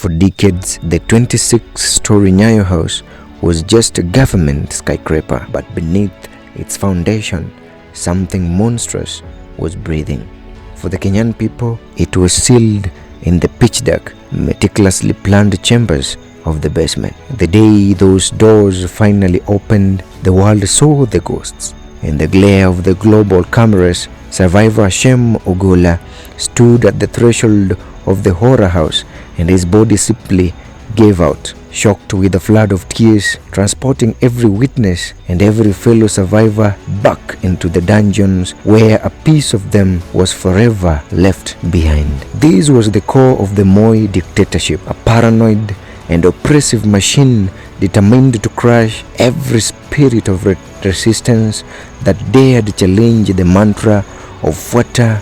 For decades, the 26-story Nyayo House was just a government skyscraper, but beneath its foundation, something monstrous was breathing. For the Kenyan people, it was sealed in the pitch-dark, meticulously planned chambers of the basement. The day those doors finally opened, the world saw the ghosts. In the glare of the global cameras, survivor Shem Ogola stood at the threshold of the horror house, and his body simply gave out, shocked with a flood of tears, transporting every witness and every fellow survivor back into the dungeons where a piece of them was forever left behind. This was the core of the Moi dictatorship, a paranoid and oppressive machine determined to crush every spirit of resistance that dared challenge the mantra of Fuata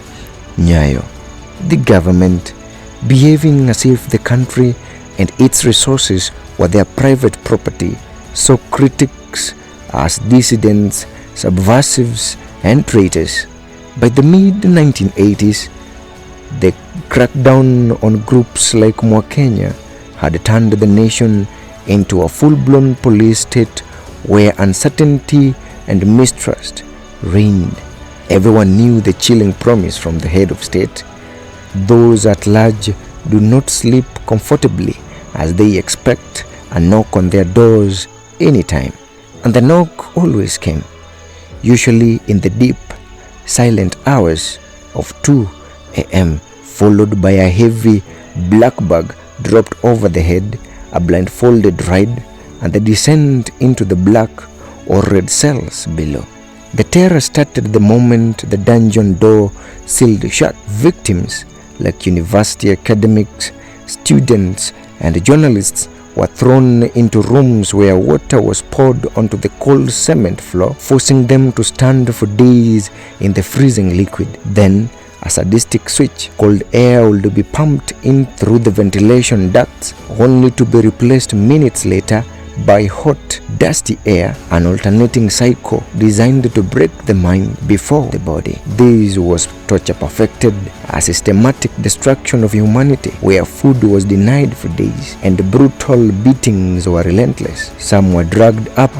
Nyayo. The government, behaving as if the country and its resources were their private property, saw critics as dissidents, subversives, and traitors. By the mid-1980s, the crackdown on groups like Mwakenya had turned the nation into a full-blown police state where uncertainty and mistrust reigned. Everyone knew the chilling promise from the head of state: those at large do not sleep comfortably, as they expect a knock on their doors anytime. And the knock always came, usually in the deep, silent hours of 2 a.m., followed by a heavy black bag dropped over the head, a blindfolded ride, and the descent into the black or red cells below. The terror started the moment the dungeon door sealed shut. Victims like university academics, students, and journalists were thrown into rooms where water was poured onto the cold cement floor, forcing them to stand for days in the freezing liquid. Then, a sadistic switch called air would be pumped in through the ventilation ducts, only to be replaced minutes later by hot, dusty air, an alternating cycle designed to break the mind before the body. This was torture perfected, a systematic destruction of humanity where food was denied for days and brutal beatings were relentless. Some were dragged up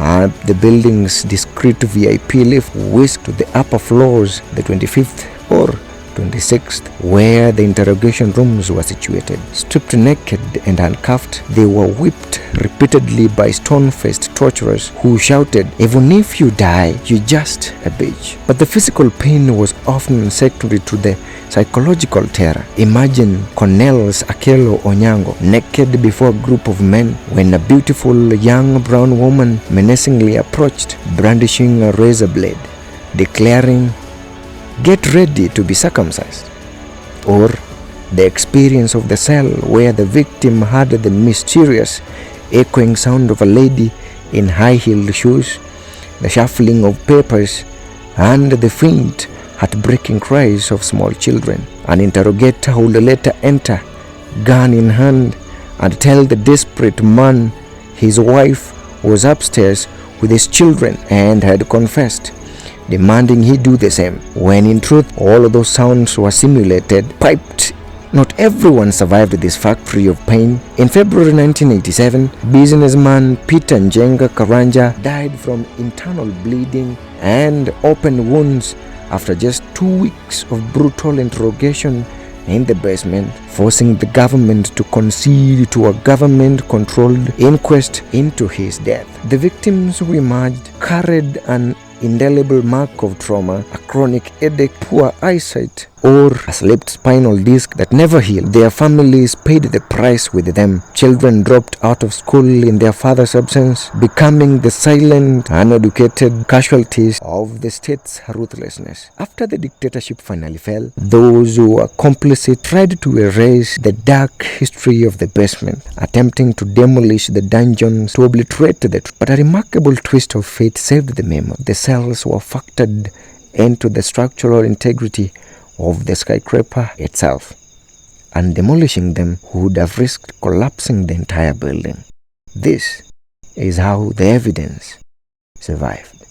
the building's discreet VIP lift, whisked to the upper floors, the 25th or 26th, where the interrogation rooms were situated. Stripped naked and handcuffed, they were whipped repeatedly by stone-faced torturers who shouted, "Even if you die, you're just a bitch." But the physical pain was often secondary to the psychological terror. Imagine Cornell's Akelo Onyango naked before a group of men when a beautiful young brown woman menacingly approached, brandishing a razor blade, declaring, "Get ready to be circumcised." Or the experience of the cell where the victim heard the mysterious echoing sound of a lady in high-heeled shoes, the shuffling of papers, and the faint, heartbreaking cries of small children. An interrogator would later enter, gun in hand, and tell the desperate man his wife was upstairs with his children and had confessed, demanding he do the same, when in truth all of those sounds were simulated, piped. Not everyone survived this factory of pain. In February 1987, businessman Peter Njenga Karanja died from internal bleeding and open wounds after just 2 weeks of brutal interrogation in the basement, forcing the government to concede to a government-controlled inquest into his death. The victims who emerged carried an indelible mark of trauma, a chronic headache, poor eyesight, or a slipped spinal disc that never healed. Their families paid the price with them. Children dropped out of school in their father's absence, becoming the silent, uneducated casualties of the state's ruthlessness. After the dictatorship finally fell, those who were complicit tried to erase the dark history of the basement, attempting to demolish the dungeons to obliterate the truth. But a remarkable twist of fate saved the memory. The cells were factored into the structural integrity of the skyscraper itself, and demolishing them would have risked collapsing the entire building. This is how the evidence survived.